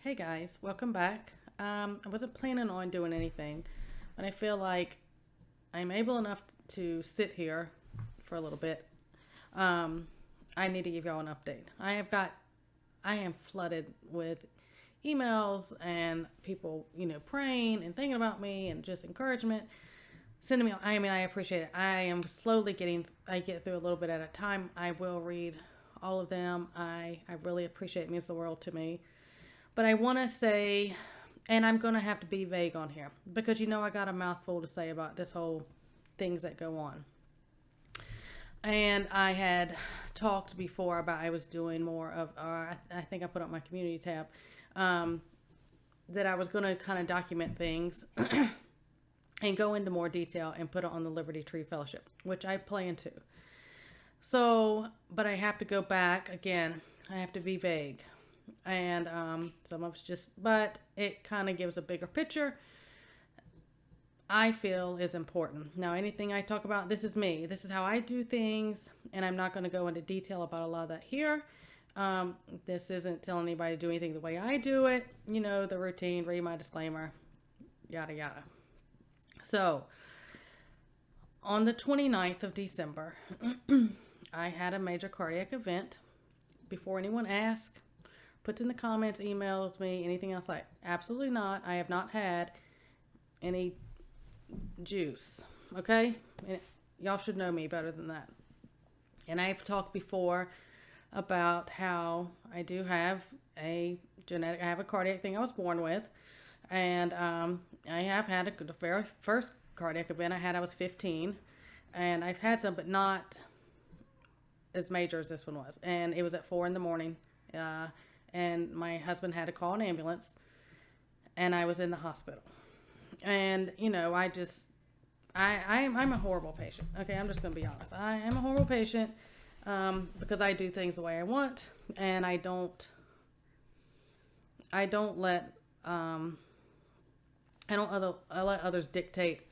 Hey guys, welcome back. I wasn't planning on doing anything, but I feel like I'm able enough to sit here for a little bit. Um, I need to give y'all an update. I am flooded with emails and people, praying and thinking about me and just encouragement, sending me. I appreciate it. I get through a little bit at a time. I will read all of them. I really appreciate it. It means the world to me. But I want to say, and I'm going to have to be vague on here because I got a mouthful to say about this whole things that go on. And I had talked before about I was doing more of, I think I put up my community tab, that I was going to kind of document things and go into more detail and put it on the Liberty Tree Fellowship, which I plan to. So, but I have to go back again. I have to be vague. And some of it's but it kind of gives a bigger picture. I feel is important. Now, anything I talk about, this is me. This is how I do things, and I'm not going to go into detail about a lot of that here. This isn't telling anybody to do anything the way I do it. The routine, read my disclaimer, yada, yada. So, on the 29th of December, I had a major cardiac event. Before anyone asks, puts in the comments, emails me, anything else, like, absolutely not. I have not had any juice, okay? And y'all should know me better than that. And I've talked before about how I do have I have a cardiac thing I was born with. And I have had the very first cardiac event I was 15. And I've had some, but not as major as this one was. And it was at 4 a.m. And my husband had to call an ambulance, and I was in the hospital. And I'm a horrible patient. Okay, I'm just gonna be honest. I am a horrible patient because I do things the way I want, and I don't let I let others dictate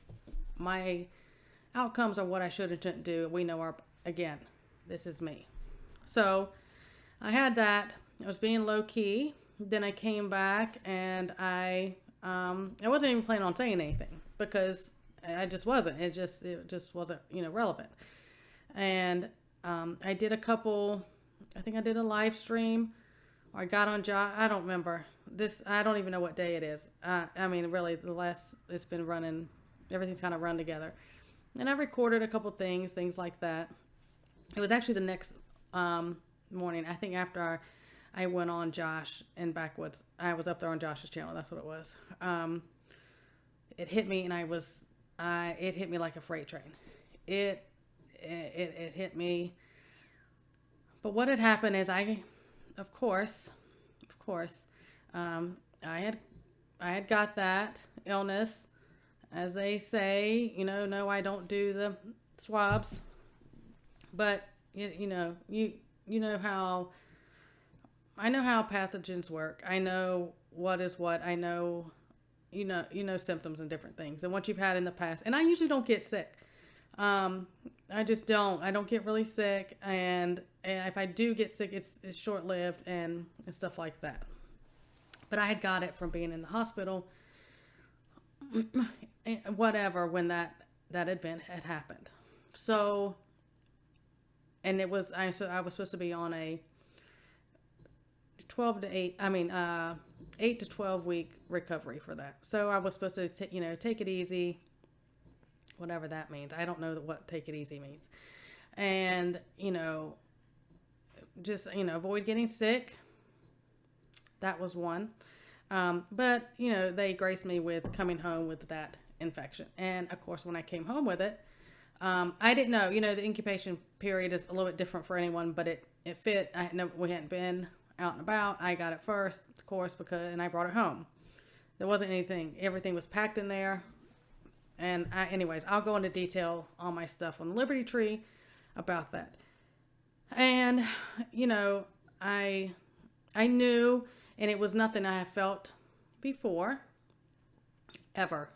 my outcomes or what I should and shouldn't do. We know again, this is me. So I had that. I was being low key. Then I came back and I wasn't even planning on saying anything because I just wasn't. It just wasn't relevant. And I did a couple. I think I did a live stream, or I got on Josh. I don't remember this. I don't even know what day it is. Really, it's been running. Everything's kind of run together. And I recorded a couple things like that. It was actually the next morning. I think after I went on Josh in Backwoods. I was up there on Josh's channel. That's what it was. It hit me, and it hit me like a freight train. It hit me. But what had happened is of course, I had got that illness, as they say. No, I don't do the swabs, but you know how. I know how pathogens work. I know what is what. I know, symptoms and different things and what you've had in the past. And I usually don't get sick. I just don't. I don't get really sick. And if I do get sick, it's short-lived and stuff like that. But I had got it from being in the hospital, whatever, when that event had happened. So, and I was supposed to be on a 8 to 12 week recovery for that. So I was supposed to take it easy, whatever that means. I don't know what take it easy means. And just avoid getting sick. That was one. But they graced me with coming home with that infection. And of course, when I came home with it, I didn't know, the incubation period is a little bit different for anyone, but it fit. We hadn't been out and about. I got it first, of course, and I brought it home. There wasn't anything. Everything was packed in there. And anyways, I'll go into detail on my stuff on the Liberty Tree about that. And, I knew, and it was nothing I have felt before, ever.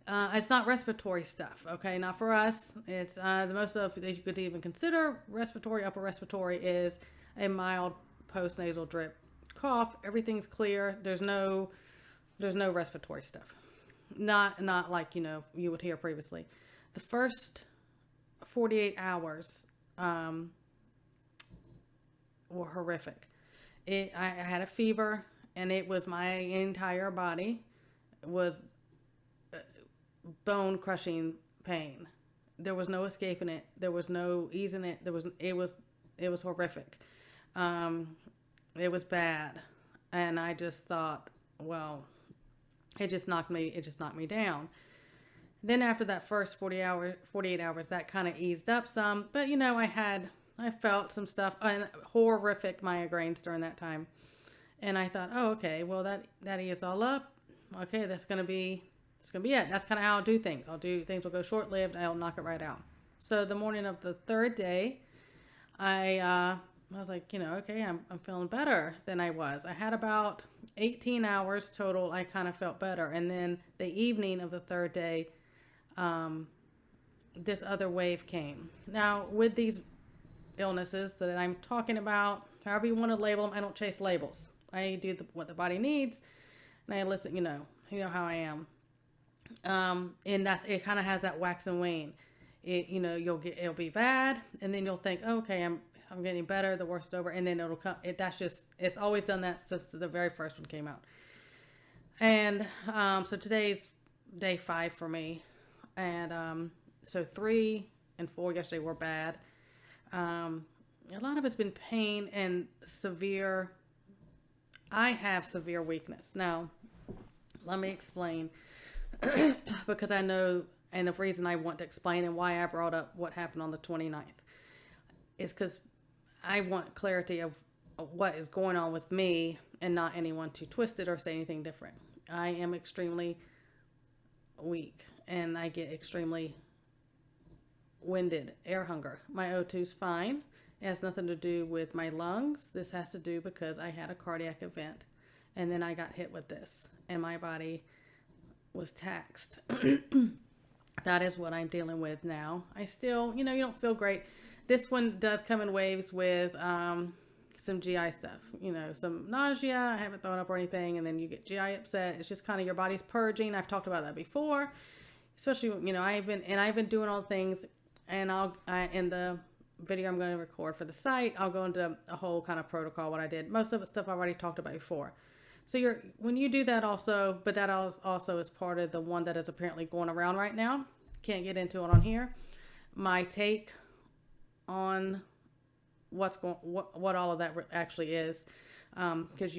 It's not respiratory stuff, okay? Not for us. It's the most of that you could even consider respiratory, upper respiratory, is a mild postnasal drip cough, everything's clear. There's no respiratory stuff. Not like, you would hear previously. The first 48 hours were horrific. I had a fever, and it was my entire body was bone crushing pain. There was no escaping it. There was no easing it. It was horrific. It was bad. And I just thought, well, it just knocked me down. Then after that first 48 hours, that kind of eased up some, but I felt some stuff and horrific migraines during that time. And I thought, oh, okay, well that eased all up. Okay, it's going to be it. That's kind of how I'll do things. Things will go short-lived. I'll knock it right out. So the morning of the third day, I was like, okay, I'm feeling better than I was. I had about 18 hours total. I kind of felt better. And then the evening of the third day, this other wave came. Now, with these illnesses that I'm talking about, however you want to label them, I don't chase labels. I do what the body needs, and I listen. You know how I am. And it kind of has that wax and wane. It'll be bad, and then you'll think, oh, okay, I'm getting better. The worst is over, and then it'll come. It's always done that since the very first one came out. And so today's day 5 for me, and so 3 and 4 yesterday were bad. A lot of it's been pain and severe. I have severe weakness. Now, let me explain, because I know, and the reason I want to explain and why I brought up what happened on the 29th is because I want clarity of what is going on with me and not anyone to twist it or say anything different. I am extremely weak, and I get extremely winded, air hunger. My O2's fine. It has nothing to do with my lungs. This has to do because I had a cardiac event, and then I got hit with this, and my body was taxed. That is what I'm dealing with now. I still, you don't feel great. This one does come in waves with some GI stuff, some nausea. I haven't thrown up or anything, and then you get GI upset. It's just kind of your body's purging. I've talked about that before, especially I've been doing all the things, and in the video I'm going to record for the site, I'll go into a whole kind of protocol what I did. Most of the stuff I've already talked about before. So when you do that also, but that also is part of the one that is apparently going around right now. Can't get into it on here. My take on what all of that actually is, because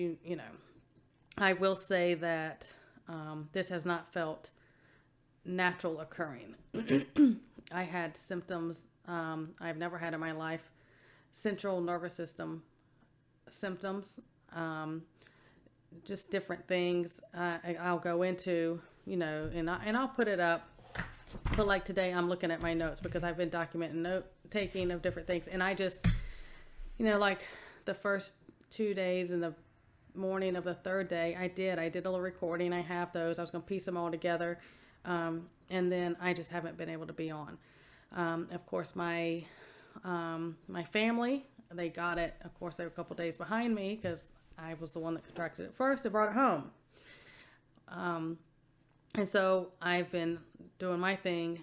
I will say that this has not felt natural occurring. I had symptoms I've never had in my life, central nervous system symptoms, just different things. I'll go into, and I'll put it up. But like today, I'm looking at my notes because I've been documenting note taking of different things, and I just, like the first 2 days and the morning of the third day, I did a little recording. I have those. I was going to piece them all together, and then I just haven't been able to be on. Of course, my family, they got it. Of course, they were a couple days behind me because I was the one that contracted it first. They brought it home. And so I've been doing my thing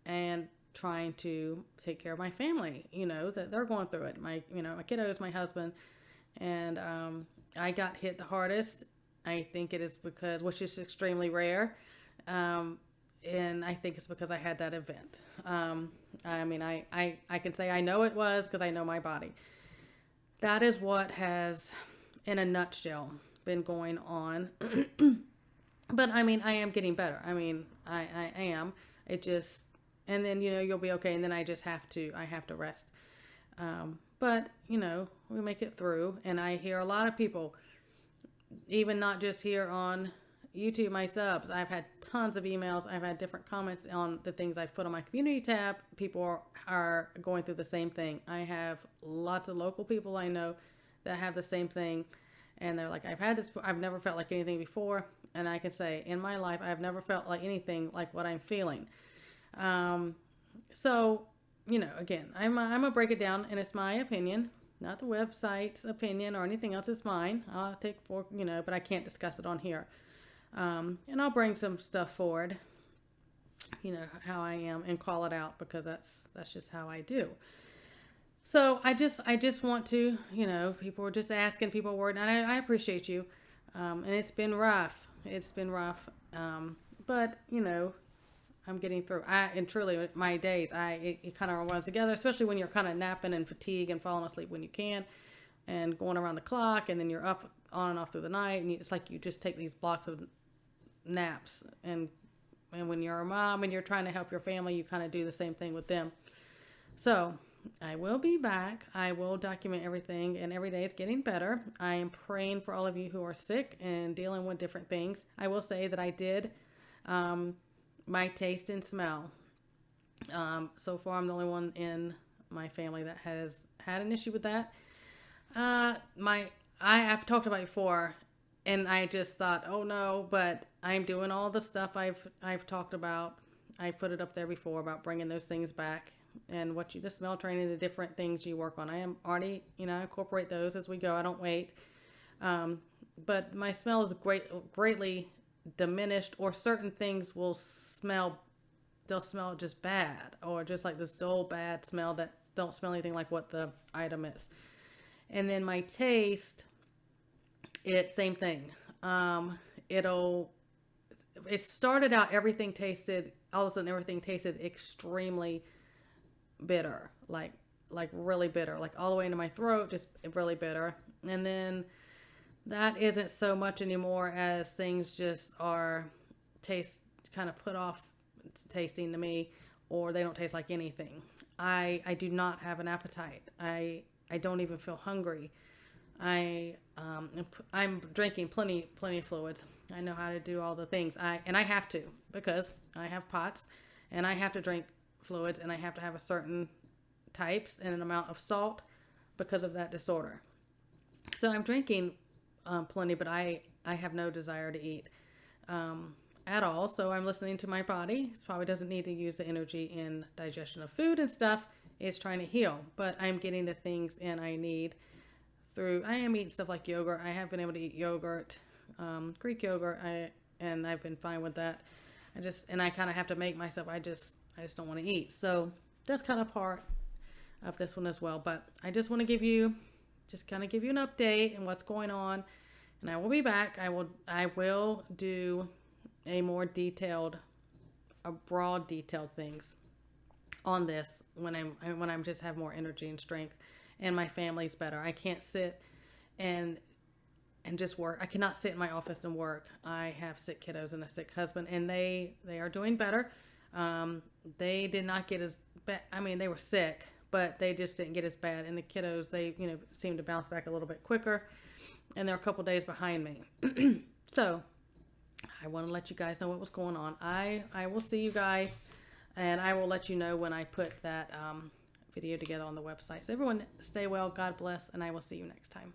and trying to take care of my family, that they're going through it. My kiddos, my husband, and I got hit the hardest. I think it is because, which is extremely rare, and I think it's because I had that event. I can say I know it was because I know my body. That is what has, in a nutshell, been going on. But I am getting better. I am. It just, and then, you'll be okay. And then I have to rest. But, we make it through. And I hear a lot of people, even not just here on YouTube, my subs. I've had tons of emails. I've had different comments on the things I've put on my community tab. People are going through the same thing. I have lots of local people I know that have the same thing. And they're like, I've had this, I've never felt like anything before. And I can say, in my life, I've never felt like anything like what I'm feeling. So, again, I'm going to break it down, and it's my opinion. not the website's opinion or anything else. It's mine. I'll take but I can't discuss it on here. And I'll bring some stuff forward, how I am, and call it out, because that's just how I do. So I just want to, people were just asking, people were, and I appreciate you. And it's been rough. But I'm getting through. And truly, my days, it kind of runs together, especially when you're kind of napping and fatigue and falling asleep when you can, and going around the clock, and then you're up on and off through the night, and it's like you just take these blocks of naps. And when you're a mom and you're trying to help your family, you kind of do the same thing with them. So I will be back. I will document everything, and every day it's getting better. I am praying for all of you who are sick and dealing with different things. I will say that I did my taste and smell. So far, I'm the only one in my family that has had an issue with that. I've talked about it before, and I just thought, oh no, but I'm doing all the stuff I've talked about. I've put it up there before about bringing those things back, and the smell training, the different things you work on. I am already, incorporate those as we go. I don't wait. But my smell is greatly diminished, or certain things they'll smell just bad, or just like this dull, bad smell that don't smell anything like what the item is. And then my taste, it's same thing. It started out, all of a sudden everything tasted extremely bitter, like really bitter, like all the way into my throat, just really bitter. And then that isn't so much anymore, as things just kind of put off tasting to me, or they don't taste like anything. I do not have an appetite. I don't even feel hungry. I'm drinking plenty of fluids. I know how to do all the things. I have to, because I have POTS, and I have to drink fluids, and I have to have a certain types and an amount of salt because of that disorder. So I'm drinking plenty, but I have no desire to eat at all. So I'm listening to my body. It probably doesn't need to use the energy in digestion of food and stuff. It's trying to heal, but I'm getting the things in I need I am eating stuff like yogurt. I have been able to eat yogurt, Greek yogurt, and I've been fine with that. I kind of have to make myself, I just don't want to eat. So that's kind of part of this one as well. But I just want to give you an update and what's going on. And I will be back. I will do a more broad detailed things on this when I'm just have more energy and strength, and my family's better. I can't sit and just work. I cannot sit in my office and work. I have sick kiddos and a sick husband, and they are doing better. They did not get as bad. I mean, they were sick, but they just didn't get as bad. And the kiddos, they seem to bounce back a little bit quicker, and they're a couple days behind me. So I want to let you guys know what was going on. I will see you guys, and I will let you know when I put that video together on the website. So everyone, stay well, God bless, and I will see you next time.